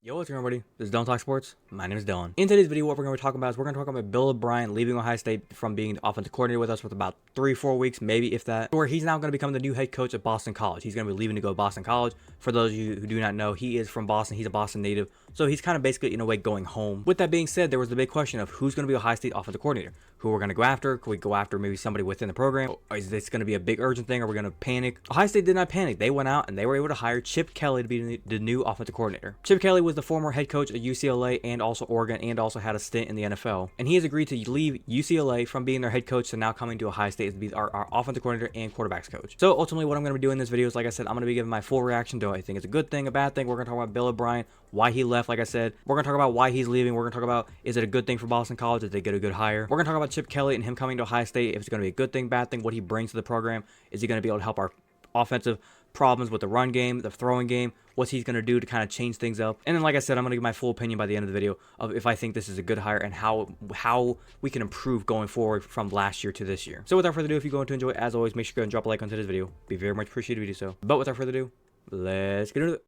Yo, what's up, everybody? This is Don't Talk Sports. My name is Dylan. In today's video, what we're going to be talking about is we're going to talk about Bill O'Brien leaving Ohio State from being the offensive coordinator with us with about 3-4 weeks, maybe if that, where he's now going to become the new head coach at Boston College. He's going to be leaving to go to Boston College. For those of you who do not know, he is from Boston. He's a Boston native, so he's kind of basically in a way going home. With that being said, there was the big question of who's going to be Ohio State offensive coordinator. Who we're going to go after? Could we go after maybe somebody within the program? Or is this going to be a big urgent thing? Are we going to panic? Ohio State did not panic. They went out and they were able to hire Chip Kelly to be the new offensive coordinator. Chip Kelly was the former head coach at UCLA and also Oregon, and also had a stint in the NFL. And he has agreed to leave UCLA from being their head coach to now coming to Ohio State to be our offensive coordinator and quarterbacks coach. So ultimately what I'm going to be doing in this video is, like I said, I'm going to be giving my full reaction to it. I think it's a good thing, a bad thing. We're going to talk about Bill O'Brien, why he left, like I said. We're going to talk about why he's leaving. We're going to talk about, is it a good thing for Boston College? Did they get a good hire? We're going to talk about Chip Kelly and him coming to Ohio State, if it's going to be a good thing, bad thing, what he brings to the program. Is he going to be able to help our offensive problems with the run game, the throwing game, what he's going to do to kind of change things up. And then, like I said, I'm going to give my full opinion by the end of the video of if I think this is a good hire and how we can improve going forward from last year to this year. So without further ado, if you're going to enjoy it, as always, make sure to go and drop a like on today's video. Be very much appreciated if you do so. But without further ado, let's get into it.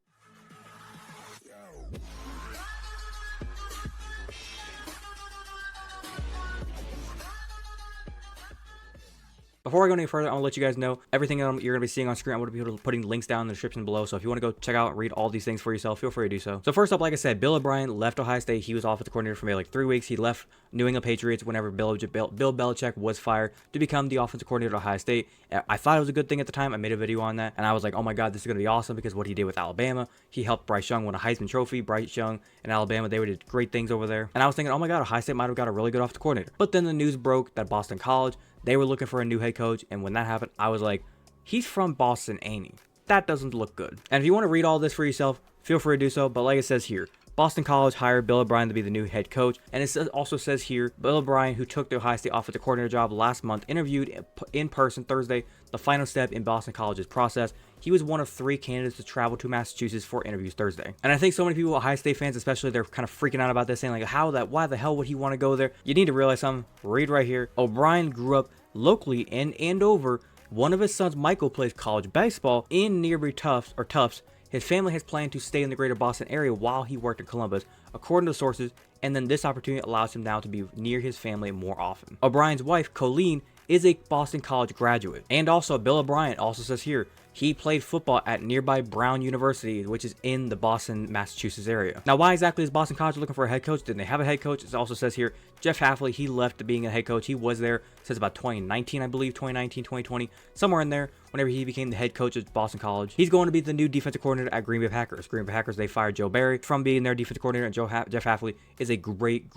Before I go any further, I want to let you guys know everything you're going to be seeing on screen. I'm going to be putting links down in the description below. So if you want to go check out, read all these things for yourself, feel free to do so. So first up, like I said, Bill O'Brien left Ohio State. He was offensive coordinator for maybe like 3 weeks. He left New England Patriots whenever Bill Belichick was fired to become the offensive coordinator at Ohio State. I thought it was a good thing at the time. I made a video on that, and I was like, oh my God, this is going to be awesome because what he did with Alabama. He helped Bryce Young win a Heisman Trophy. Bryce Young and Alabama, they did great things over there. And I was thinking, oh my God, Ohio State might have got a really good offensive coordinator. But then the news broke that Boston College, they were looking for a new head coach, and when that happened, I was like, he's from Boston, ain't he? That doesn't look good. And if you want to read all this for yourself, feel free to do so, but like it says here, Boston College hired Bill O'Brien to be the new head coach, and it also says here, Bill O'Brien, who took the Ohio State offensive coordinator job last month, interviewed in person Thursday, the final step in Boston College's process. He was one of 3 candidates to travel to Massachusetts for interviews Thursday. And I think so many people, Ohio State fans especially, they're kind of freaking out about this, saying like, why the hell would he want to go there? You need to realize something. Read right here. O'Brien grew up locally in Andover. One of his sons, Michael, plays college baseball in nearby Tufts. His family has planned to stay in the greater Boston area while he worked in Columbus, according to sources, and then this opportunity allows him now to be near his family more often. O'Brien's wife, Colleen, is a Boston College graduate. And also, Bill O'Brien also says here, he played football at nearby Brown University, which is in the Boston, Massachusetts area. Now, why exactly is Boston College looking for a head coach? Didn't they have a head coach? It also says here, Jeff Hafley, he left being a head coach. He was there since about 2019, I believe, 2019, 2020, somewhere in there, whenever he became the head coach at Boston College. He's going to be the new defensive coordinator at Green Bay Packers. Green Bay Packers, they fired Joe Barry from being their defensive coordinator, and Jeff Hafley is a great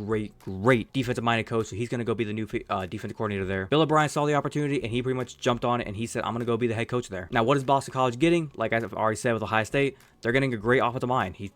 defensive-minded coach, so he's going to go be the new defensive coordinator there. Bill O'Brien saw the opportunity, and he pretty much jumped on it, and he said, I'm going to go be the head coach there. Now, what is Boston College getting? Like I've already said with Ohio State, they're getting a great offensive mind. He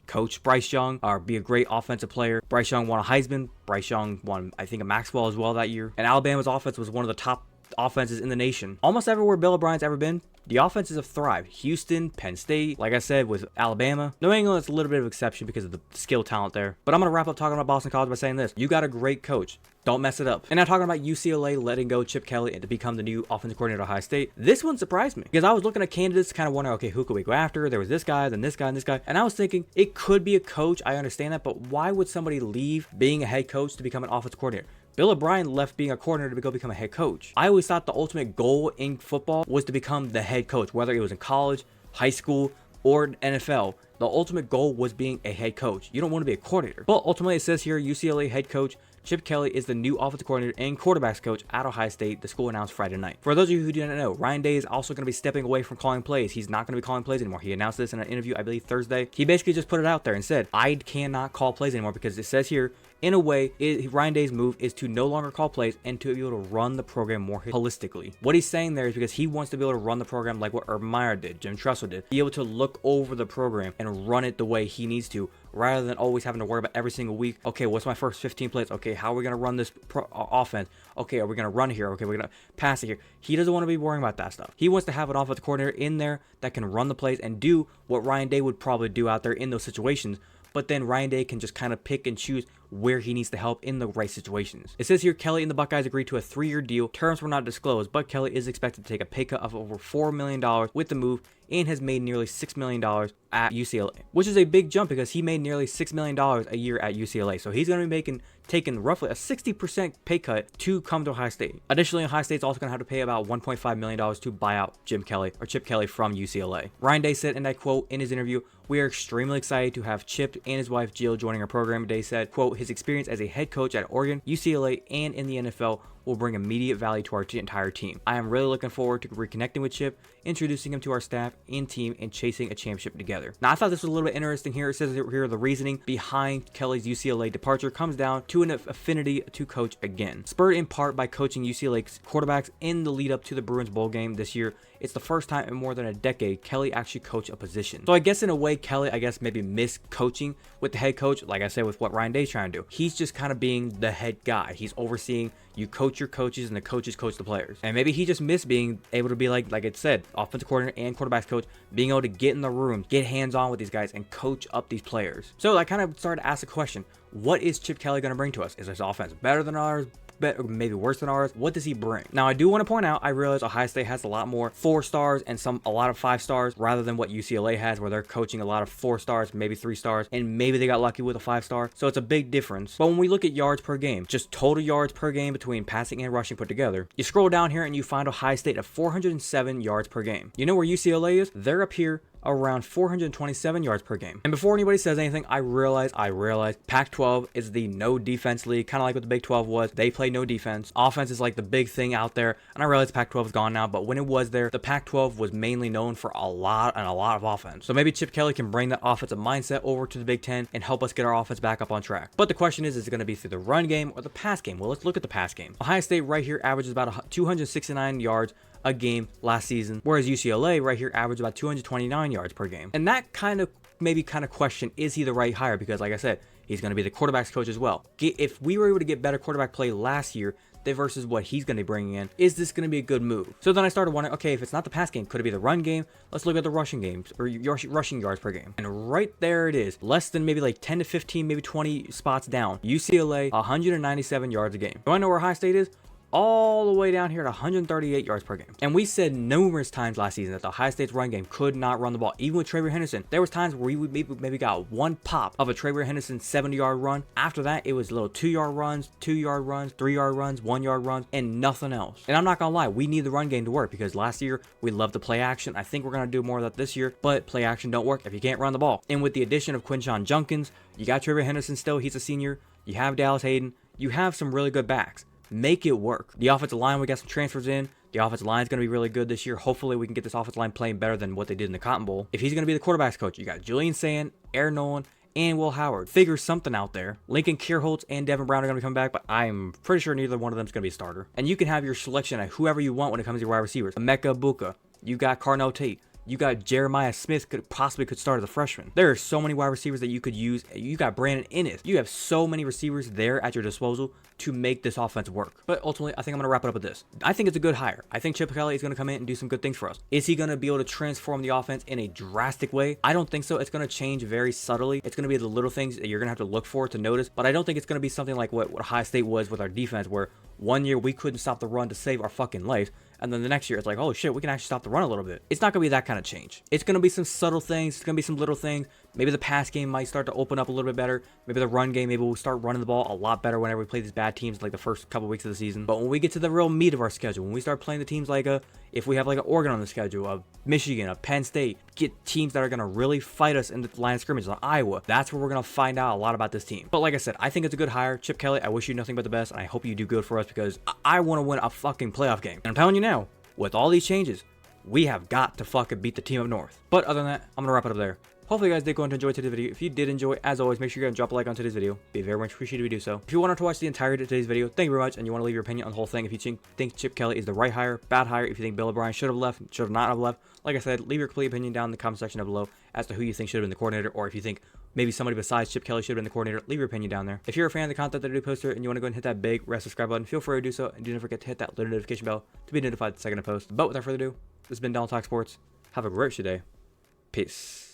coached Bryce Young, or be a great offensive player. Bryce Young won a Heisman. Bryce Young won, I think, a Maxwell as well that year. And Alabama's offense was one of the top offenses in the nation. Almost everywhere Bill O'Brien's ever been, the offenses have thrived. Houston, Penn State, like I said, with Alabama. New England is a little bit of an exception because of the skill talent there. But I'm going to wrap up talking about Boston College by saying this. You got a great coach. Don't mess it up. And now talking about UCLA letting go Chip Kelly and to become the new offensive coordinator at Ohio State. This one surprised me because I was looking at candidates, kind of wondering, okay, who could we go after? There was this guy, then this guy, and this guy. And I was thinking, it could be a coach. I understand that. But why would somebody leave being a head coach to become an offensive coordinator? Bill O'Brien left being a coordinator to go become a head coach. I always thought the ultimate goal in football was to become the head coach, whether it was in college, high school, or NFL. The ultimate goal was being a head coach. You don't want to be a coordinator. But ultimately, it says here, UCLA head coach Chip Kelly is the new offensive coordinator and quarterbacks coach at Ohio State, the school announced Friday night. For those of you who do not know, Ryan Day is also going to be stepping away from calling plays. He's not going to be calling plays anymore. He announced this in an interview, I believe, Thursday. He basically just put it out there and said, I cannot call plays anymore because it says here, in a way, Ryan Day's move is to no longer call plays and to be able to run the program more holistically. What he's saying there is because he wants to be able to run the program like what Urban Meyer did, Jim Tressel did, be able to look over the program and run it the way he needs to, rather than always having to worry about every single week. Okay, what's my first 15 plays? Okay, how are we going to run this offense? Okay, are we going to run here? Okay, we're going to pass it here. He doesn't want to be worrying about that stuff. He wants to have an offensive coordinator in there that can run the plays and do what Ryan Day would probably do out there in those situations, but then Ryan Day can just kind of pick and choose where he needs to help in the right situations. It says here Kelly and the Buckeyes agreed to a 3-year deal. Terms were not disclosed, but Kelly is expected to take a pay cut of over $4 million with the move and has made nearly $6 million at UCLA, which is a big jump because he made nearly $6 million a year at UCLA. So he's going to be taking roughly a 60% pay cut to come to Ohio State. Additionally, Ohio State's also going to have to pay about $1.5 million to buy out Chip Kelly from UCLA. Ryan Day said, and I quote in his interview, "We are extremely excited to have Chip and his wife Jill joining our program." Day said, quote, "His experience as a head coach at Oregon, UCLA, and in the NFL will bring immediate value to our entire team. I am really looking forward to reconnecting with Chip, introducing him to our staff and team, and chasing a championship together." Now, I thought this was a little bit interesting here. It says here the reasoning behind Kelly's UCLA departure comes down to an affinity to coach again. Spurred in part by coaching UCLA's quarterbacks in the lead up to the Bruins bowl game this year, it's the first time in more than a decade Kelly actually coached a position. So I guess in a way, Kelly, maybe missed coaching with the head coach. Like I said, with what Ryan Day's trying to do, he's just kind of being the head guy. He's overseeing, you coach your coaches and the coaches coach the players. And maybe he just missed being able to be like it said, offensive coordinator and quarterbacks coach, being able to get in the room, get hands-on with these guys and coach up these players. So I kind of started to ask the question, what is Chip Kelly going to bring to us? Is this offense better than ours? Or maybe worse than ours? What does he bring? Now, I do want to point out, I realize Ohio State has a lot more 4 stars and a lot of 5 stars rather than what UCLA has, where they're coaching a lot of 4 stars, maybe 3 stars, and maybe they got lucky with a 5-star. So it's a big difference. But when we look at yards per game, just total yards per game between passing and rushing put together, you scroll down here and you find Ohio State at 407 yards per game. You know where UCLA is? They're up here around 427 yards per game. And before anybody says anything, I realize Pac-12 is the no defense league, kind of like what the Big 12 was. They play no defense. Offense is like the big thing out there. And I realize Pac-12 is gone now, but when it was there, the Pac-12 was mainly known for a lot of offense. So maybe Chip Kelly can bring that offensive mindset over to the Big 10 and help us get our offense back up on track. But the question is it going to be through the run game or the pass game? Well, let's look at the pass game. Ohio State right here averages about 269 yards a game last season, whereas UCLA right here averaged about 229 yards per game. And that kind of question, is he the right hire? Because like I said, he's going to be the quarterback's coach as well. If we were able to get better quarterback play last year versus what he's going to be bringing in, is this going to be a good move? So then I started wondering, okay, if it's not the pass game, could it be the run game? Let's look at the rushing games or rushing yards per game. And right there it is, less than maybe like 10 to 15, maybe 20 spots down. UCLA, 197 yards a game. Do I know where Ohio State is? All the way down here at 138 yards per game. And we said numerous times last season that the Ohio State's run game could not run the ball. Even with Travion Henderson, there was times where we maybe got one pop of a Travion Henderson 70-yard run. After that, it was little 2-yard runs, 2-yard runs, 3-yard runs, 1-yard runs, and nothing else. And I'm not gonna lie, we need the run game to work because last year we loved the play action. I think we're gonna do more of that this year, but play action don't work if you can't run the ball. And with the addition of Quinshon Judkins, you got Travion Henderson still, he's a senior. You have Dallas Hayden. You have some really good backs. Make it work. The offensive line, we got some transfers in. The offensive line is going to be really good this year. Hopefully, we can get this offensive line playing better than what they did in the Cotton Bowl. If he's going to be the quarterback's coach, you got Julian Sand, Aaron Nolan, and Will Howard. Figure something out there. Lincoln Kierholtz and Devin Brown are going to be coming back, but I'm pretty sure neither one of them is going to be a starter. And you can have your selection of whoever you want when it comes to your wide receivers. Emeka Buka. You got Carnell Tate. You got Jeremiah Smith could start as a freshman. There are so many wide receivers that you could use. You got Brandon Innes. You have so many receivers there at your disposal to make this offense work. But ultimately, I think I'm going to wrap it up with this. I think it's a good hire. I think Chip Kelly is going to come in and do some good things for us. Is he going to be able to transform the offense in a drastic way? I don't think so. It's going to change very subtly. It's going to be the little things that you're going to have to look for to notice. But I don't think it's going to be something like what Ohio State was with our defense, where one year we couldn't stop the run to save our fucking life. And then the next year, it's like, oh shit, we can actually stop the run a little bit. It's not going to be that kind of change. It's going to be some subtle things. It's going to be some little things. Maybe the pass game might start to open up a little bit better. Maybe the run game, maybe we'll start running the ball a lot better whenever we play these bad teams like the first couple weeks of the season. But when we get to the real meat of our schedule, when we start playing the teams like if we have like an Oregon on the schedule, of Michigan, of Penn State, get teams that are going to really fight us in the line of scrimmage, on Iowa, that's where we're going to find out a lot about this team. But like I said, I think it's a good hire. Chip Kelly, I wish you nothing but the best, and I hope you do good for us because I want to win a fucking playoff game. And I'm telling you now, with all these changes, we have got to fucking beat the team up north. But other than that, I'm going to wrap it up there. Hopefully you guys did go and enjoy today's video. If you did enjoy, as always, make sure you guys drop a like on today's video. Be very much appreciated if you do so. If you wanted to watch the entirety of today's video, thank you very much, and you want to leave your opinion on the whole thing. If you think Chip Kelly is the right hire, bad hire, if you think Bill O'Brien should have left, should have not have left, like I said, leave your complete opinion down in the comment section down below as to who you think should have been the coordinator, or if you think maybe somebody besides Chip Kelly should have been the coordinator, leave your opinion down there. If you're a fan of the content that I do post here and you want to go and hit that big red subscribe button, feel free to do so, and do not forget to hit that little notification bell to be notified the second I post. But without further ado, this has been Donald Talk Sports. Have a great day. Peace.